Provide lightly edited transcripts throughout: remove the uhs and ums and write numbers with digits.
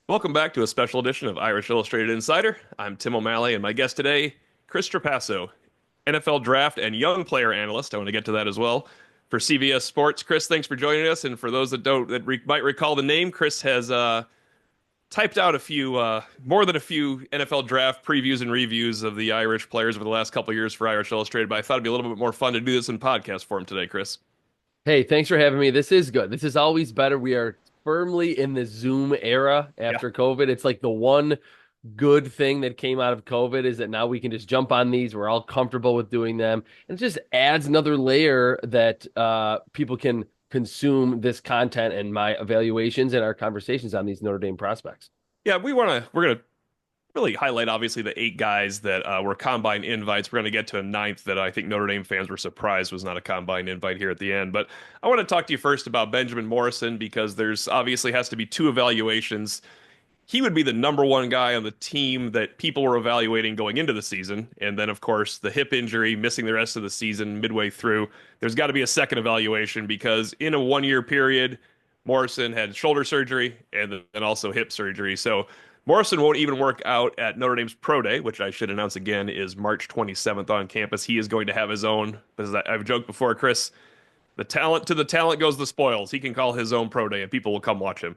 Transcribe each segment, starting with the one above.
Welcome back to a special edition of Irish Illustrated Insider. I'm Tim O'Malley, and my guest today, Chris Trapasso, NFL draft and young player analyst. I want to get to that as well for CBS Sports. Chris, thanks for joining us. And for those that don't might recall the name, Chris has typed out a few, more than a few NFL draft previews and reviews of the Irish players over the last couple of years for Irish Illustrated. But I thought it'd be a little bit more fun to do this in podcast form today, Chris. Hey, thanks for having me. This is good. This is always better. We are firmly in the Zoom era Yeah. after COVID. It's like the one good thing that came out of COVID is that now we can just jump on these. We're all comfortable with doing them. And it just adds another layer that people can consume this content and my evaluations and our conversations on these Notre Dame prospects. Yeah, we're gonna really highlight obviously the eight guys that were combine invites. We're going to get to a ninth that I think Notre Dame fans were surprised was not a combine invite here at the end. But I want to talk to you first about Benjamin Morrison because there's obviously has to be two evaluations. He would be the number one guy on the team that people were evaluating going into the season. And then, of course, the hip injury, missing the rest of the season midway through. There's got to be a second evaluation because in a 1 year period, Morrison had shoulder surgery and then also hip surgery. So Morrison won't even work out at Notre Dame's Pro Day, which I should announce again is March 27th on campus. He is going to have his own, as I've joked before, Chris, the talent goes the spoils. He can call his own Pro Day and people will come watch him.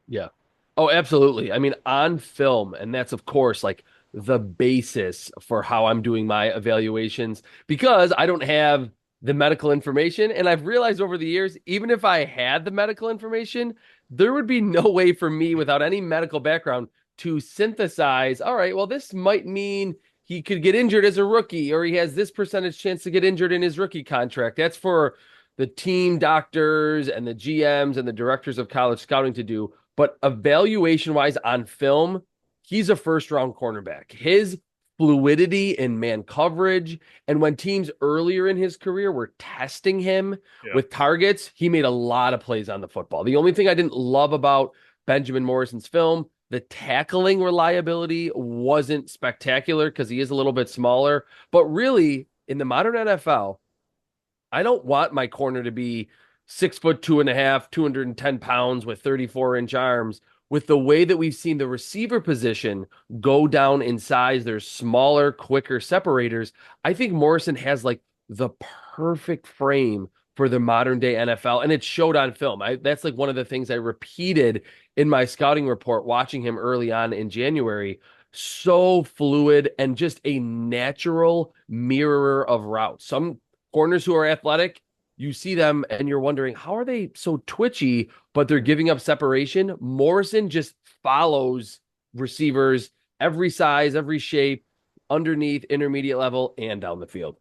Yeah. Oh, absolutely. I mean, on film, and that's of course like the basis for how I'm doing my evaluations because I don't have the medical information. And I've realized over the years, even if I had the medical information, there would be no way for me without any medical background to synthesize, all right, well, this might mean he could get injured as a rookie, or he has this percentage chance to get injured in his rookie contract. That's for the team doctors and the GMs and the directors of college scouting to do. But evaluation wise on film, he's a first round cornerback. His fluidity in man coverage. And when teams earlier in his career were testing him Yeah. with targets, he made a lot of plays on the football. The only thing I didn't love about Benjamin Morrison's film, the tackling reliability wasn't spectacular because he is a little bit smaller. But really, in the modern NFL, I don't want my corner to be 6 foot 2.5, 210 pounds with 34-inch arms. With the way that we've seen the receiver position go down in size, there's smaller, quicker separators. I think Morrison has like the perfect frame for the modern day NFL, and it showed on film. That's like one of the things I repeated in my scouting report watching him early on in January. So fluid and just a natural mirror of routes. Some corners who are athletic, you see them and you're wondering, how are they so twitchy, but they're giving up separation? Morrison just follows receivers every size, every shape, underneath, intermediate level, and down the field.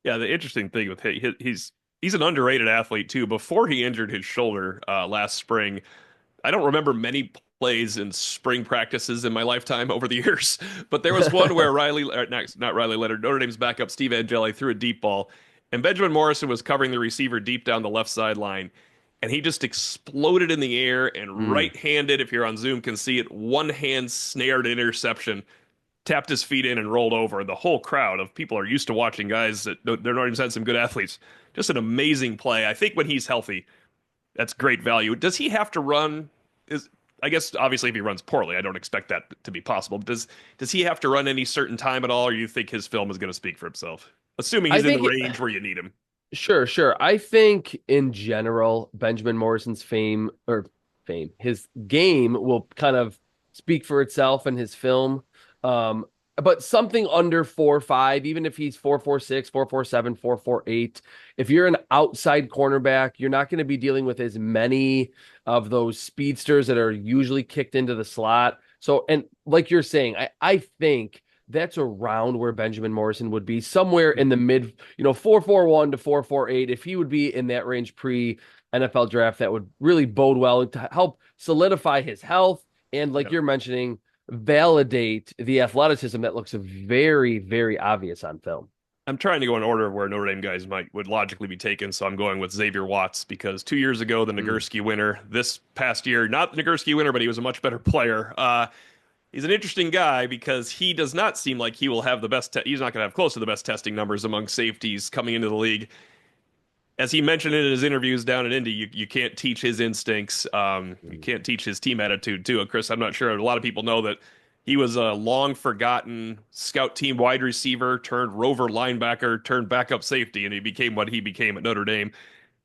Yeah, the interesting thing with he's an underrated athlete too. Before he injured his shoulder last spring, I don't remember many plays in spring practices in my lifetime over the years, but there was one where not Riley Leonard, Notre Dame's backup Steve Angeli threw a deep ball, and Benjamin Morrison was covering the receiver deep down the left sideline, and he just exploded in the air and Mm. right-handed, if you're on Zoom, can see it, one hand snared interception, tapped his feet in and rolled over. The whole crowd of people are used to watching guys that they're not even had some good athletes. Just an amazing play. I think when he's healthy, that's great value. Does he have to run? Is I guess obviously if he runs poorly, I don't expect that to be possible. Does he have to run any certain time at all, or you think his film is going to speak for himself? Assuming I he's in the think, range where you need him. sure, sure. I think in general, Benjamin Morrison's his game will kind of speak for itself in his film. Um, but something under 4.5, even if he's 4.46, 4.47, 4.48, if you're an outside cornerback, you're not going to be dealing with as many of those speedsters that are usually kicked into the slot. So, and like you're saying, I think that's around where Benjamin Morrison would be, somewhere in the mid, 4.41 to 4.48. If he would be in that range pre NFL draft, that would really bode well to help solidify his health. And like Yeah. you're mentioning, validate the athleticism that looks very, very obvious on film. I'm trying to go in order of where Notre Dame guys would logically be taken, so I'm going with Xavier Watts because 2 years ago the Mm. Nagurski winner, this past year not the Nagurski winner, but he was a much better player. He's an interesting guy because he does not seem like he will have the best. He's not going to have close to the best testing numbers among safeties coming into the league. as he mentioned in his interviews down in Indy, you can't teach his instincts. You can't teach his team attitude too. And Chris, I'm not sure a lot of people know that he was a long forgotten scout team wide receiver turned rover linebacker turned backup safety, and he became what he became at Notre Dame.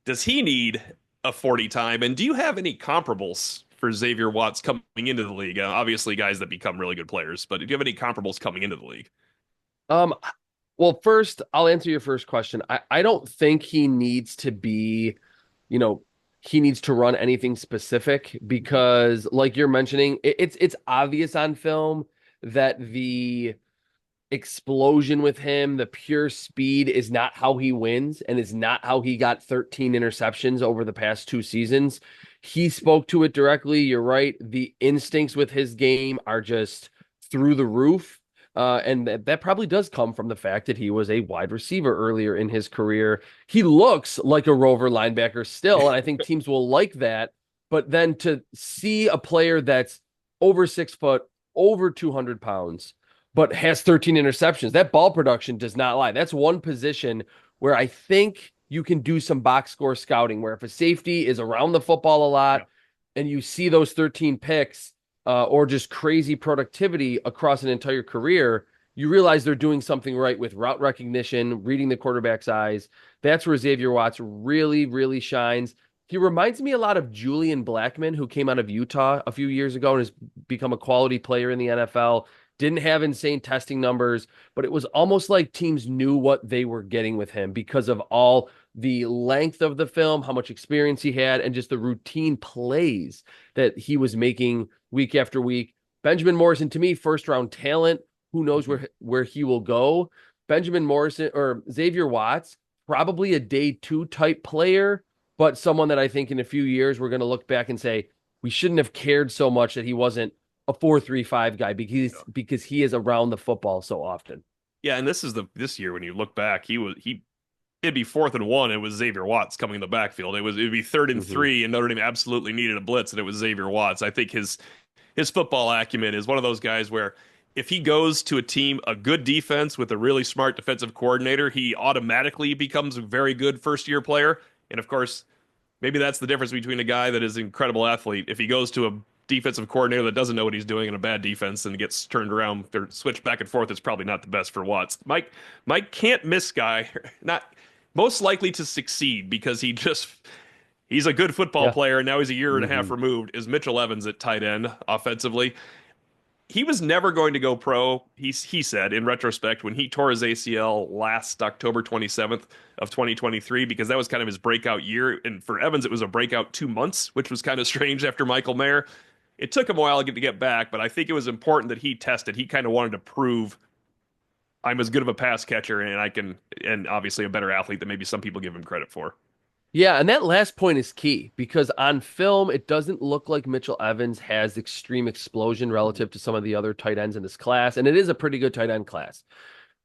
Does he need a 40 time? And do you have any comparables for Xavier Watts coming into the league? Obviously, guys that become really good players, but do you have any comparables coming into the league? Um, well, first, I'll answer your first question. I don't think he needs to be, you know, he needs to run anything specific because, like you're mentioning, it's obvious on film that the explosion with him, the pure speed is not how he wins and is not how he got 13 interceptions over the past 2 seasons. He spoke to it directly. You're right. The instincts with his game are just through the roof. And that probably does come from the fact that he was a wide receiver earlier in his career. He looks like a rover linebacker still, and I think teams will like that. But then to see a player that's over 6 foot, over 200 pounds, but has 13 interceptions. That ball production does not lie. That's one position where I think you can do some box score scouting, where if a safety is around the football a Yeah. lot and you see those 13 picks or just crazy productivity across an entire career, you realize they're doing something right with route recognition, reading the quarterback's eyes. That's where Xavier Watts really, really shines. He reminds me a lot of Julian Blackmon, who came out of Utah a few years ago and has become a quality player in the NFL. Didn't have insane testing numbers, but it was almost like teams knew what they were getting with him because of all the length of the film, how much experience he had, and just the routine plays that he was making week after week. Benjamin Morrison, to me, first round talent. Who knows where he will go? Benjamin Morrison or Xavier Watts, probably a day two type player, but someone that I think in a few years we're going to look back and say we shouldn't have cared so much that he wasn't a 4-3-5 guy because he is around the football so often. Yeah, and this year when you look back, he it'd be 4th and 1. It was Xavier Watts coming in the backfield. It'd be third and Mm-hmm. three, and Notre Dame absolutely needed a blitz, and it was Xavier Watts. I think his football acumen is one of those guys where if he goes to a team, a good defense with a really smart defensive coordinator, he automatically becomes a very good first year player. And of course, maybe that's the difference between a guy that is an incredible athlete. If he goes to a defensive coordinator that doesn't know what he's doing in a bad defense and gets turned around or switched back and forth, it's probably not the best for Watts. Mike can't miss guy, not most likely to succeed because he's a good football Yeah. player and now he's a year and a half Mm-hmm. removed is Mitchell Evans at tight end offensively. He was never going to go pro. He said in retrospect when he tore his ACL last October 27th of 2023 because that was kind of his breakout year. And for Evans, it was a breakout 2 months, which was kind of strange after Michael Mayer. It took him a while to get back, but I think it was important that he tested. He kind of wanted to prove I'm as good of a pass catcher and and obviously a better athlete than maybe some people give him credit for. Yeah, and that last point is key because on film, it doesn't look like Mitchell Evans has extreme explosion relative to some of the other tight ends in this class. And it is a pretty good tight end class.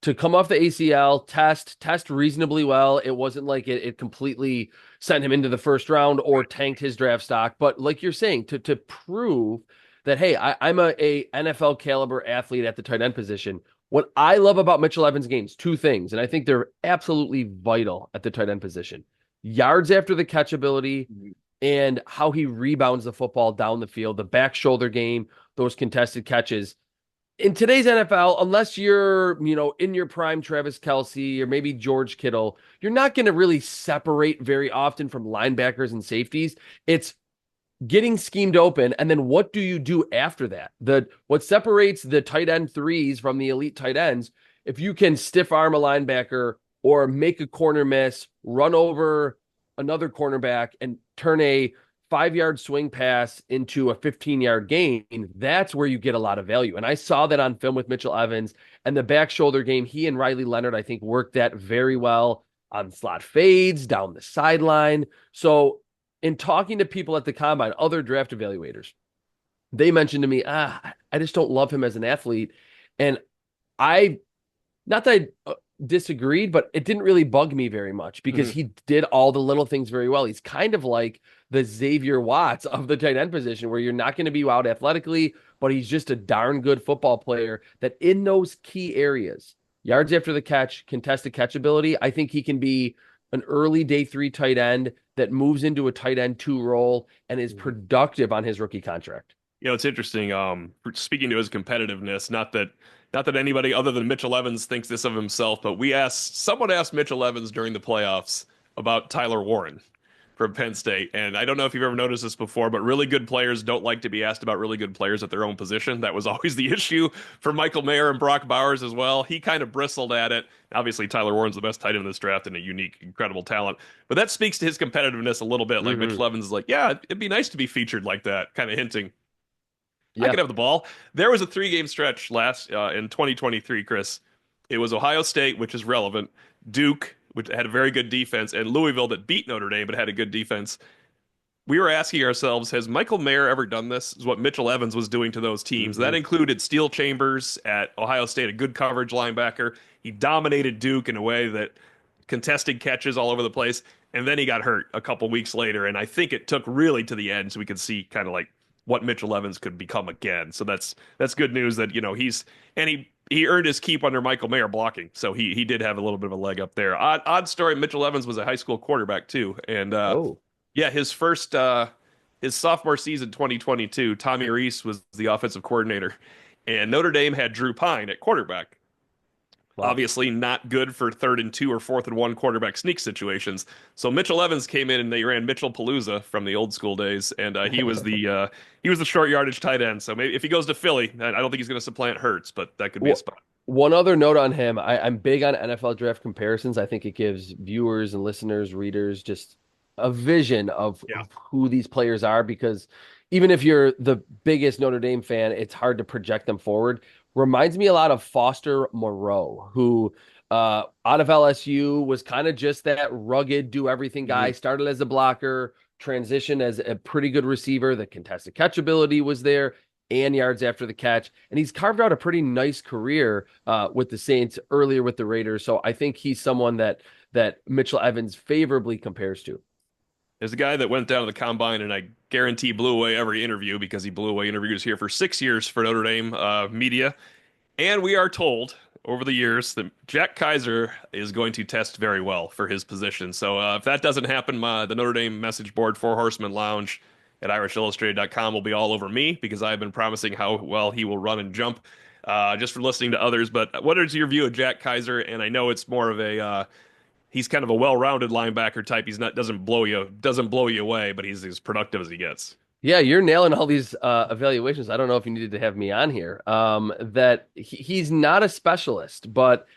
To come off the ACL, test reasonably well. It wasn't like it completely sent him into the first round or tanked his draft stock. But like you're saying, to prove that, hey, I'm a NFL caliber athlete at the tight end position. What I love about Mitchell Evans' games, two things, and I think they're absolutely vital at the tight end position: yards after the catch ability and how he rebounds the football down the field, the back shoulder game, those contested catches. In today's NFL, unless you're, in your prime Travis Kelce or maybe George Kittle, you're not going to really separate very often from linebackers and safeties. It's getting schemed open, and then what do you do after that? What separates the tight end threes from the elite tight ends, if you can stiff arm a linebacker or make a corner miss, run over another cornerback, and turn a 5-yard swing pass into a 15-yard gain, that's where you get a lot of value. And I saw that on film with Mitchell Evans and the back shoulder game. He and Riley Leonard, I think, worked that very well on slot fades down the sideline. So in talking to people at the combine, other draft evaluators, they mentioned to me, I just don't love him as an athlete. And I, not that I disagreed, but it didn't really bug me very much because Mhm. he did all the little things very well. He's kind of like the Xavier Watts of the tight end position, where you're not going to be out athletically, but he's just a darn good football player that in those key areas, yards after the catch, contested catch ability, I think he can be an early day three tight end that moves into a tight end two role and is Mhm. productive on his rookie contract. It's interesting. Speaking to his competitiveness, not that anybody other than Mitchell Evans thinks this of himself, but someone asked Mitchell Evans during the playoffs about Tyler Warren from Penn State. And I don't know if you've ever noticed this before, but really good players don't like to be asked about really good players at their own position. That was always the issue for Michael Mayer and Brock Bowers as well. He kind of bristled at it. Obviously, Tyler Warren's the best tight end in this draft and a unique, incredible talent. But that speaks to his competitiveness a little bit. Like Mm-hmm. Mitchell Evans is like, yeah, it'd be nice to be featured like that, kind of hinting I Yeah. could have the ball. There was a three-game stretch last in 2023, Chris. It was Ohio State, which is relevant, Duke, which had a very good defense, and Louisville that beat Notre Dame but had a good defense. We were asking ourselves, has Michael Mayer ever done this? Is what Mitchell Evans was doing to those teams. That Mm-hmm. included Steel Chambers at Ohio State, a good coverage linebacker. He dominated Duke in a way that contested catches all over the place. And then he got hurt a couple weeks later. And I think it took really to the end so we could see kind of like what Mitchell Evans could become again. So that's good news that, he earned his keep under Michael Mayer blocking. So he did have a little bit of a leg up there. Odd story, Mitchell Evans was a high school quarterback too. And Oh. yeah, his sophomore season 2022, Tommy Rees was the offensive coordinator. And Notre Dame had Drew Pine at quarterback. Wow. Obviously not good for 3rd and 2 or 4th and 1 quarterback sneak situations. So Mitchell Evans came in and they ran Mitchell Palooza from the old school days, and he was the short yardage tight end. So maybe if he goes to Philly, I don't think he's going to supplant Hurts, but that could be a Wh- spot. One other note on him. I'm big on NFL draft comparisons. I think it gives viewers and listeners, readers, just a vision Yeah. of who these players are because even if you're the biggest Notre Dame fan, it's hard to project them forward. Reminds me a lot of Foster Moreau, who out of LSU was kind of just that rugged, do everything guy, Mhm. started as a blocker, transitioned as a pretty good receiver. The contested catch ability was there and yards after the catch. And he's carved out a pretty nice career with the Saints earlier with the Raiders. So I think he's someone that Mitchell Evans favorably compares to. There's a guy that went down to the combine, and I guarantee blew away every interview because he blew away interviews here for 6 years for Notre Dame media. And we are told over the years that Jack Kaiser is going to test very well for his position. So if that doesn't happen, the Notre Dame message board, Four Horsemen Lounge at IrishIllustrated.com will be all over me because I've been promising how well he will run and jump just for listening to others. But what is your view of Jack Kaiser? And I know it's more of he's kind of a well-rounded linebacker type. He's not doesn't blow you away, but he's as productive as he gets. Yeah, you're nailing all these evaluations. I don't know if you needed to have me on here. That he's not a specialist, but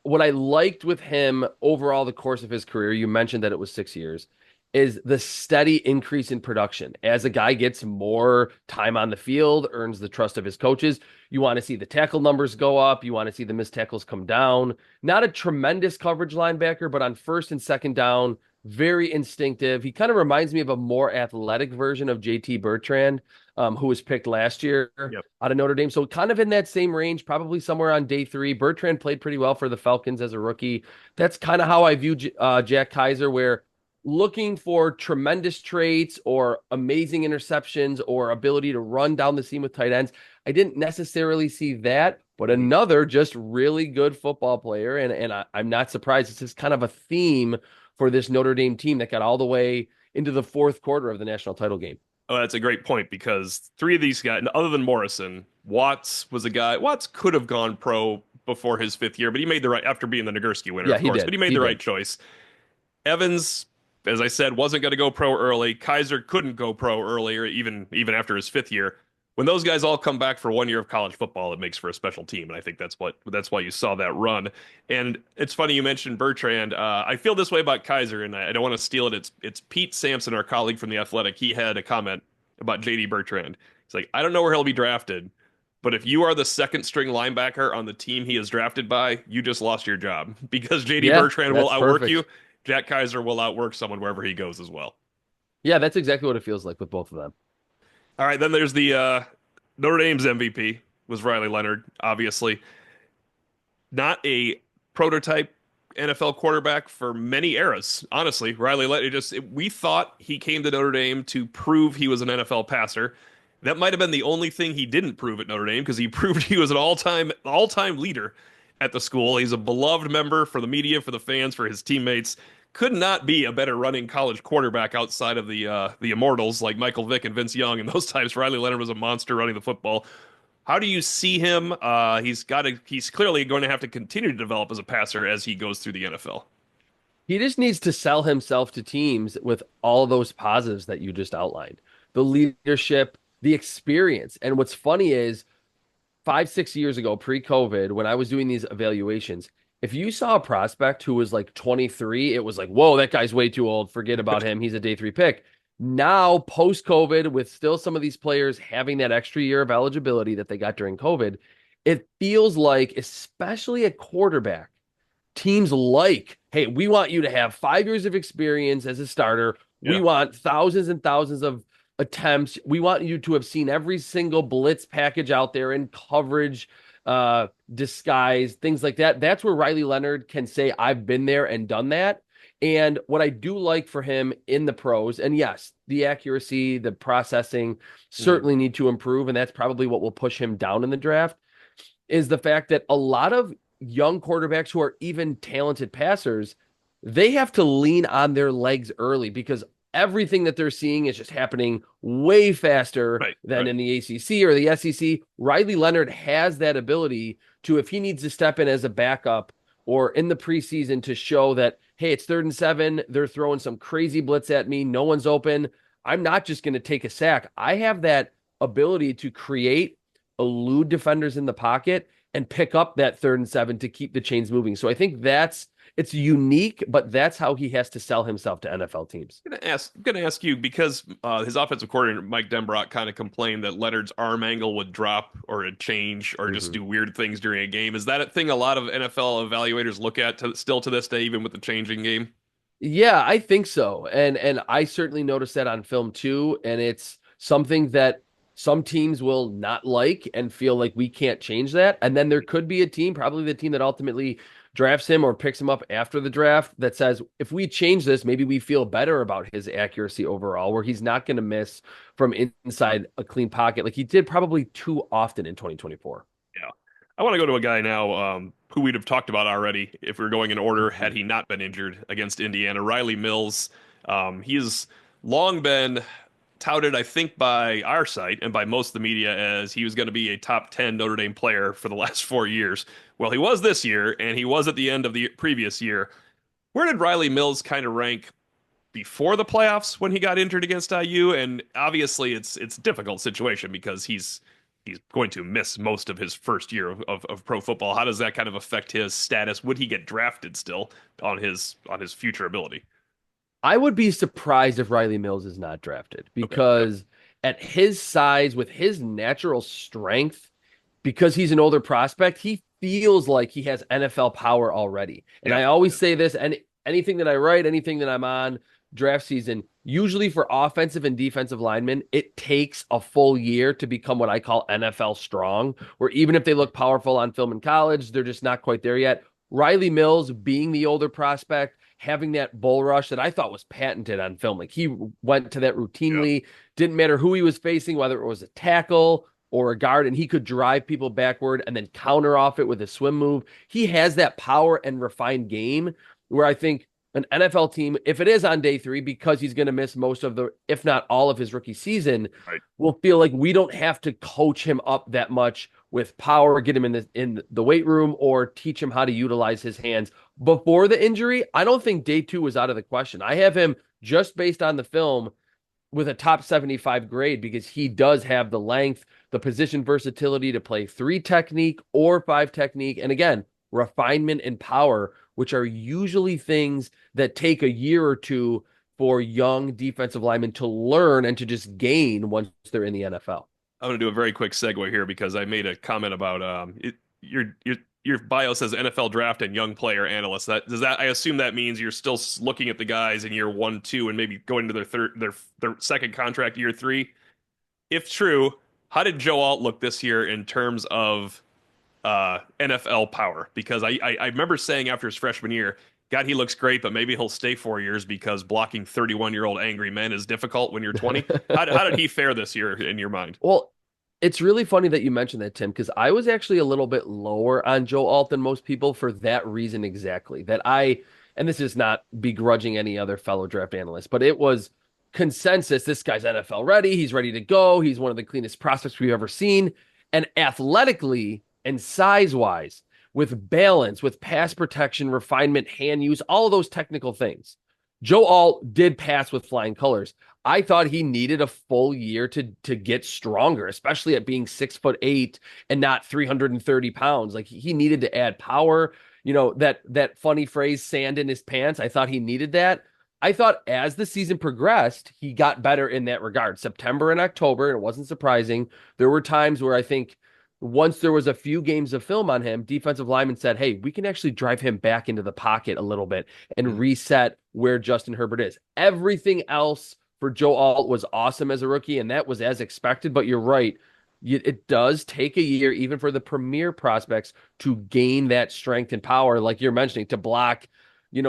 what I liked with him overall the course of his career, you mentioned that it was 6 years, is the steady increase in production. As a guy gets more time on the field, earns the trust of his coaches, you want to see the tackle numbers go up. You want to see the missed tackles come down. Not a tremendous coverage linebacker, but on first and second down, very instinctive. He kind of reminds me of a more athletic version of JT Bertrand, who was picked last year Yep. out of Notre Dame. So kind of in that same range, probably somewhere on day three. Bertrand played pretty well for the Falcons as a rookie. That's kind of how I view Jack Kaiser, where looking for tremendous traits or amazing interceptions or ability to run down the seam with tight ends. I didn't necessarily see that, but another just really good football player. And I'm not surprised. It's just kind of a theme for this Notre Dame team that got all the way into the fourth quarter of the national title game. Oh, that's a great point because three of these guys, other than Morrison, Watts was a guy. Watts could have gone pro before his 5th year, but he made the right after being the Nagurski winner, Yeah, of he course. But did. he made He the did. right choice. Evans, as I said, wasn't going to go pro early. Kaiser couldn't go pro earlier, even after his 5th year. When those guys all come back for 1 year of college football, it makes for a special team, and I think that's why you saw that run. And it's funny you mentioned Bertrand. I feel this way about Kaiser, and I don't want to steal it. It's Pete Sampson, our colleague from the Athletic. He had a comment about JD Bertrand. He's like, I don't know where he'll be drafted, but if you are the second string linebacker on the team he is drafted by, you just lost your job because JD Yeah, Bertrand will that's outwork perfect. you. Jack Kaiser will outwork someone wherever he goes as well. Yeah, that's exactly what it feels like with both of them. All right, then there's the Notre Dame's MVP was Riley Leonard, obviously. Not a prototype NFL quarterback for many eras. Honestly, Riley Leonard we thought he came to Notre Dame to prove he was an NFL passer. That might have been the only thing he didn't prove at Notre Dame because he proved he was an all-time leader at the school. He's a beloved member for the media, for the fans, for his teammates. could not be a better running college quarterback outside of the immortals like Michael Vick and Vince Young and those types. Riley Leonard was a monster running the football. How do you see him? He's clearly going to have to continue to develop as a passer as he goes through the NFL. He just needs to sell himself to teams with all those positives that you just outlined. The leadership, the experience. And what's funny is 5, 6 years ago, pre-COVID, when I was doing these evaluations, if you saw a prospect who was like 23, it was like, whoa, that guy's way too old. Forget about him. He's a day three pick. Now, post-COVID, with still some of these players having that extra year of eligibility that they got during COVID, it feels like, especially at quarterback, teams like, hey, we want you to have 5 years of experience as a starter. We Yeah. want thousands and thousands of attempts. We want you to have seen every single blitz package out there in coverage, disguise, things like that. That's where Riley Leonard can say, I've been there and done that. And what I do like for him in the pros, and yes, the accuracy, the processing Mhm. certainly need to improve. And that's probably what will push him down in the draft, is the fact that a lot of young quarterbacks who are even talented passers, they have to lean on their legs early because everything that they're seeing is just happening way faster Right, than right. in the ACC or the SEC. Riley Leonard has that ability to, if he needs to step in as a backup or in the preseason to show that, hey, it's 3rd and 7, they're throwing some crazy blitz at me, no one's open. I'm not just going to take a sack. I have that ability to create, elude defenders in the pocket, and pick up that 3rd and 7 to keep the chains moving. So I think it's unique, but that's how he has to sell himself to NFL teams. I'm gonna ask you because his offensive coordinator Mike Denbrock kind of complained that Leonard's arm angle would drop or it'd change or just Mhm. do weird things during a game. Is that a thing a lot of NFL evaluators look at still to this day, even with the changing game? Yeah, I think so. And I certainly noticed that on film too. And it's something that some teams will not like and feel like we can't change that. And then there could be a team, probably the team that ultimately drafts him or picks him up after the draft, that says, if we change this, maybe we feel better about his accuracy overall, where he's not going to miss from inside a clean pocket like he did probably too often in 2024. Yeah. I want to go to a guy now who we'd have talked about already if we were going in order had Mhm. he not been injured against Indiana. Riley Mills. He's long been touted, I think, by our site and by most of the media as he was going to be a top 10 Notre Dame player for the last 4 years. Well, he was this year, and he was at the end of the previous year. Where did Riley Mills kind of rank before the playoffs when he got injured against IU? And obviously, it's a difficult situation because he's going to miss most of his first year of pro football. How does that kind of affect his status? Would he get drafted still on his future ability? I would be surprised if Riley Mills is not drafted Okay. Yep. because at his size, with his natural strength, because he's an older prospect, he feels like he has NFL power already. And Yeah. I always say this, and anything that I write, anything that I'm on draft season, usually for offensive and defensive linemen, it takes a full year to become what I call NFL strong, where even if they look powerful on film in college, they're just not quite there yet. Riley Mills, being the older prospect, having that bull rush that I thought was patented on film. Like he went to that Yeah. routinely, didn't matter who he was facing, whether it was a tackle or a guard, and he could drive people backward and then counter off it with a swim move. He has that power and refined game where I think an NFL team, if it is on day 3, because he's going to miss most of the, if not all of his rookie season, Right. will feel like we don't have to coach him up that much with power, get him in the weight room, or teach him how to utilize his hands before the injury. I don't think day 2 was out of the question. I have him just based on the film with a top 75 grade because he does have the length, the position versatility to play 3 technique or 5 technique. And again, refinement and power, which are usually things that take a year or two for young defensive linemen to learn and to just gain once they're in the NFL. I'm going to do a very quick segue here because I made a comment about your bio says NFL draft and young player analyst. That does that I assume that means you're still looking at the guys in year 1, 2, and maybe going to their second contract year 3. If true, how did Joe Alt look this year in terms of NFL power? Because I remember saying after his freshman year, God, he looks great, but maybe he'll stay 4 years because blocking 31-year-old angry men is difficult when you're 20. How did he fare this year in your mind? Well, it's really funny that you mentioned that, Tim, because I was actually a little bit lower on Joe Alt than most people for that reason exactly. That I, and this is not begrudging any other fellow draft analyst, but it was consensus. This guy's NFL ready. He's ready to go. He's one of the cleanest prospects we've ever seen. And athletically and size wise, with balance, with pass protection, refinement, hand use, all of those technical things. Joe Alt did pass with flying colors. I thought he needed a full year to get stronger, especially at being 6'8" and not 330 pounds. Like he needed to add power. You know, that funny phrase, sand in his pants. I thought he needed that. I thought as the season progressed, he got better in that regard. September and October, and it wasn't surprising. There were times where I think once there was a few games of film on him, defensive linemen said, hey, we can actually drive him back into the pocket a little bit and reset where Justin Herbert is. Everything else for Joe Alt was awesome as a rookie, and that was as expected. But you're right. It does take a year, even for the premier prospects, to gain that strength and power, like you're mentioning, to block,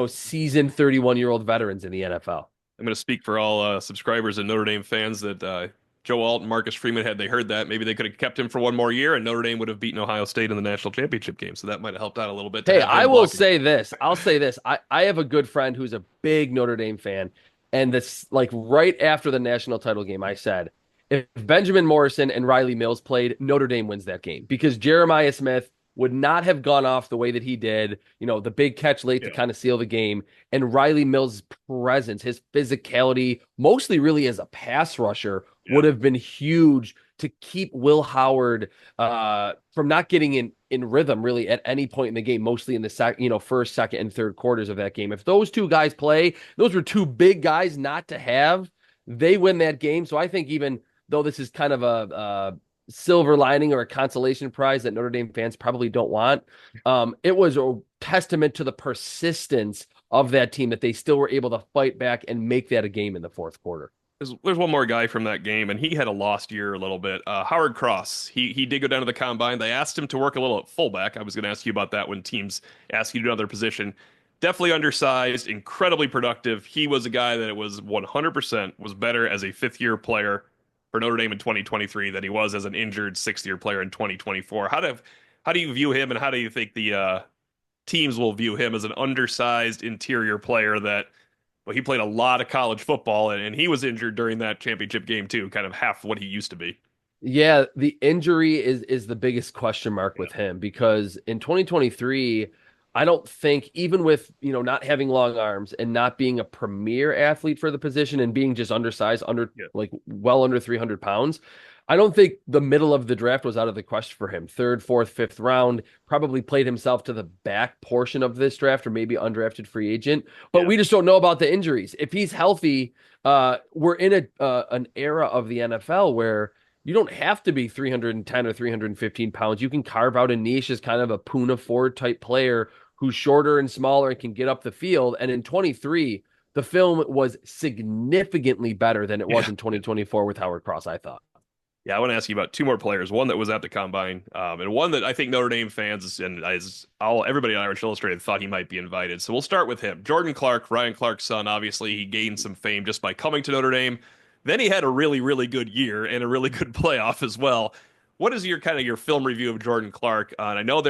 seasoned 31-year-old veterans in the NFL. I'm going to speak for all subscribers and Notre Dame fans that Joe Alt and Marcus Freeman, had they heard that, maybe they could have kept him for one more year and Notre Dame would have beaten Ohio State in the national championship game. So that might have helped out a little bit. Hey, I will say this. I'll say this. I have a good friend who's a big Notre Dame fan. And this, like right after the national title game, I said, if Benjamin Morrison and Riley Mills played, Notre Dame wins that game because Jeremiah Smith would not have gone off the way that he did, the big catch late to kind of seal the game. And Riley Mills' presence, his physicality, mostly really as a pass rusher, would have been huge to keep Will Howard from not getting in rhythm really at any point in the game, mostly in the first, second, and third quarters of that game. If those two guys play, those were two big guys not to have. They win that game. So I think even though this is kind of a silver lining or a consolation prize that Notre Dame fans probably don't want, it was a testament to the persistence of that team that they still were able to fight back and make that a game in the fourth quarter. There's one more guy from that game, and he had a lost year a little bit. Howard Cross. He did go down to the combine. They asked him to work a little at fullback. I was going to ask you about that when teams ask you to do another position. Definitely undersized, incredibly productive. He was a guy that was 100% was better as a fifth-year player for Notre Dame in 2023 than he was as an injured sixth-year player in 2024. How do you view him, and how do you think the teams will view him as an undersized interior player that? Well, he played a lot of college football, and he was injured during that championship game too, kind of half what he used to be. Yeah, the injury is the biggest question mark with him because in 2023, I don't think even with, not having long arms and not being a premier athlete for the position and being just undersized, like well under 300 pounds, I don't think the middle of the draft was out of the question for him. Third, fourth, fifth round, probably played himself to the back portion of this draft or maybe undrafted free agent. But we just don't know about the injuries. If he's healthy, we're in an era of the NFL where you don't have to be 310 or 315 pounds. You can carve out a niche as kind of a Poona Ford type player who's shorter and smaller and can get up the field. And in 23, the film was significantly better than it was in 2024 with Howard Cross, I thought. Yeah, I want to ask you about two more players. One that was at the combine, and one that I think Notre Dame fans and everybody on Irish Illustrated thought he might be invited. So we'll start with him. Jordan Clark, Ryan Clark's son. Obviously, he gained some fame just by coming to Notre Dame. Then he had a really, really good year and a really good playoff as well. What is your film review of Jordan Clark? And I know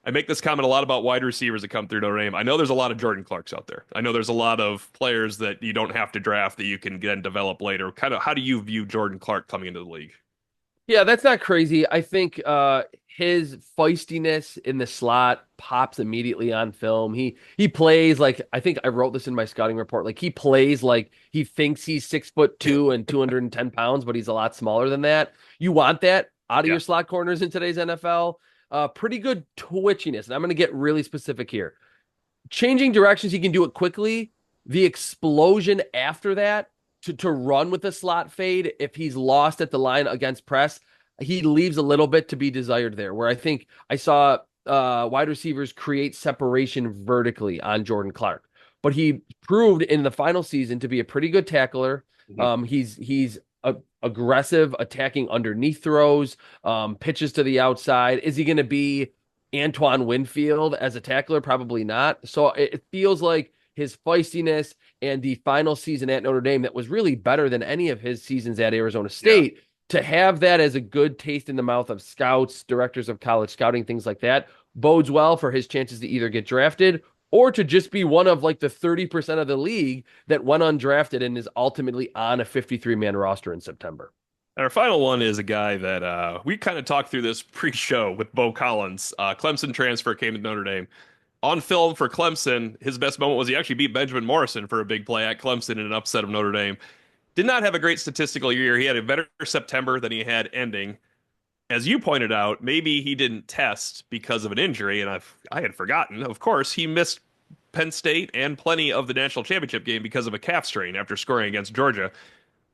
I make this comment a lot about wide receivers that come through Notre Dame. I know there's a lot of Jordan Clarks out there. I know there's a lot of players that you don't have to draft that you can then develop later. Kind of, how do you view Jordan Clark coming into the league? Yeah, that's not crazy. I think his feistiness in the slot pops immediately on film. He plays like, I think I wrote this in my scouting report. Like he plays like he thinks he's 6'2" and 210 pounds, but he's a lot smaller than that. You want that out of your slot corners in today's NFL. Pretty good twitchiness. And I'm going to get really specific here. Changing directions, he can do it quickly. The explosion after that to run with the slot fade, if he's lost at the line against press, he leaves a little bit to be desired there, where I think I saw wide receivers create separation vertically on Jordan Clark. But he proved in the final season to be a pretty good tackler. Mm-hmm. He's aggressive, attacking underneath throws, pitches to the outside. Is he going to be Antoine Winfield as a tackler? Probably not. So it feels like his feistiness and the final season at Notre Dame that was really better than any of his seasons at Arizona State, to have that as a good taste in the mouth of scouts, directors of college scouting, things like that, bodes well for his chances to either get drafted or to just be one of like the 30% of the league that went undrafted and is ultimately on a 53-man roster in September. And our final one is a guy that we kind of talked through this pre-show with Bo Collins. Clemson transfer came to Notre Dame. On film for Clemson, his best moment was he actually beat Benjamin Morrison for a big play at Clemson in an upset of Notre Dame. Did not have a great statistical year. He had a better September than he had ending. As you pointed out, maybe he didn't test because of an injury, and I had forgotten. Of course, he missed Penn State and plenty of the national championship game because of a calf strain after scoring against Georgia.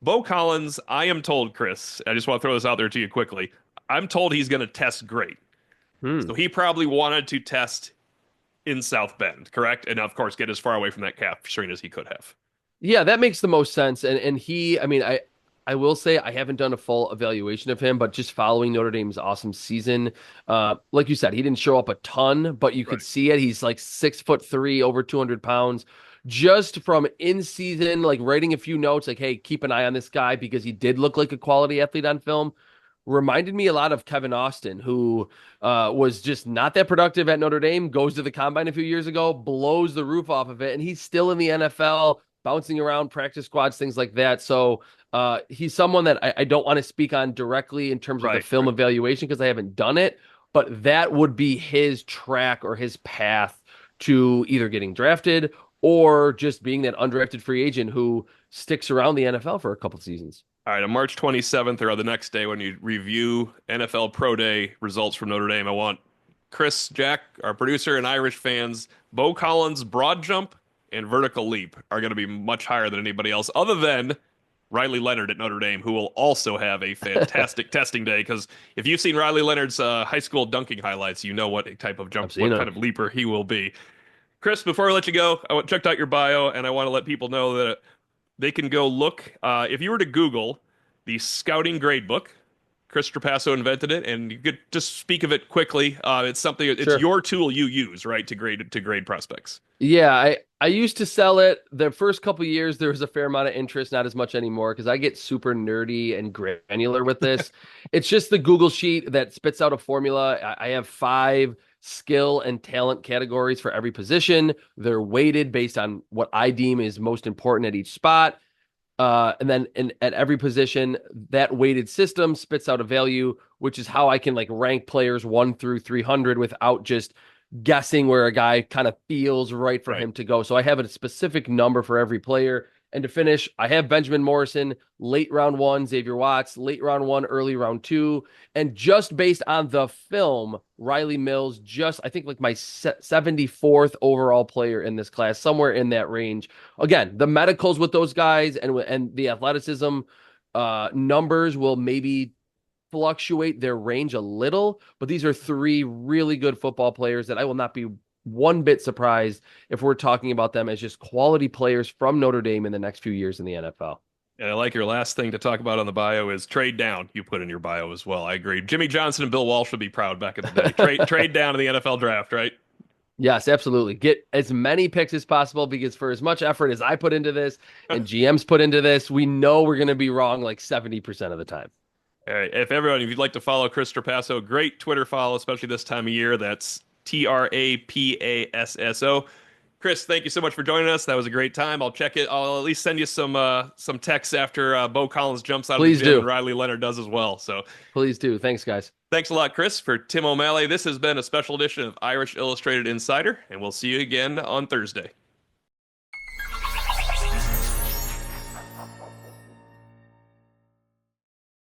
Bo Collins, I am told, Chris, I just want to throw this out there to you quickly. I'm told he's going to test great. Hmm. So he probably wanted to test in South Bend, correct? And of course, get as far away from that calf strain as he could have. Yeah, that makes the most sense. And he, I mean, I will say I haven't done a full evaluation of him, but just following Notre Dame's awesome season, like you said, he didn't show up a ton, but you could Right. see it. He's like 6'3", over 200 pounds. Just from in season, like writing a few notes, like, hey, keep an eye on this guy because he did look like a quality athlete on film. Reminded me a lot of Kevin Austin, who was just not that productive at Notre Dame, goes to the combine a few years ago, blows the roof off of it, and he's still in the NFL, bouncing around practice squads, things like that. So he's someone that I don't want to speak on directly in terms of the Right. film Right. evaluation because I haven't done it, but that would be his track or his path to either getting drafted or just being that undrafted free agent who sticks around the NFL for a couple seasons. All right, on March 27th or the next day when you review NFL Pro Day results from Notre Dame, I want Chris, Jack, our producer, and Irish fans, Bo Collins' broad jump and vertical leap are going to be much higher than anybody else, other than Riley Leonard at Notre Dame, who will also have a fantastic testing day. Because if you've seen Riley Leonard's high school dunking highlights, you know what type of I've jump, seen what kind him. of leaper he will be. Chris, before I let you go, checked out your bio, and I want to let people know that they can go look. If you were to Google the scouting grade book, Chris Trapasso invented it, and you could just speak of it quickly. It's something. It's Sure. your tool you use, right, to grade prospects. Yeah, I used to sell it. The first couple years there was a fair amount of interest, not as much anymore because I get super nerdy and granular with this. It's just the Google sheet that spits out a formula. I have 5 skill and talent categories for every position. They're weighted based on what I deem is most important at each spot. And then at every position, that weighted system spits out a value, which is how I can like rank players 1 through 300 without just guessing where a guy kind of feels right for Right. him to go. So I have a specific number for every player. And to finish, I have Benjamin Morrison, late round one, Xavier Watts, late round one, early round two. And just based on the film, Riley Mills, just I think like my 74th overall player in this class, somewhere in that range. Again, the medicals with those guys and the athleticism numbers will maybe fluctuate their range a little, but these are 3 really good football players that I will not be one bit surprised if we're talking about them as just quality players from Notre Dame in the next few years in the NFL. And I like your last thing to talk about on the bio is trade down. You put in your bio as well. I agree. Jimmy Johnson and Bill Walsh would be proud back in the day. Trade down in the NFL draft, right? Yes, absolutely. Get as many picks as possible because for as much effort as I put into this and GMs put into this, we know we're going to be wrong like 70% of the time. All right. If you'd like to follow Chris Trapasso, great Twitter follow, especially this time of year. That's Trapasso. Chris, thank you so much for joining us. That was a great time. I'll check it. I'll at least send you some texts after Bo Collins jumps out of the Please gym and do. Riley Leonard does as well. So Please do. Thanks, guys. thanks a lot, Chris. For Tim O'Malley, this has been a special edition of Irish Illustrated Insider, and we'll see you again on Thursday.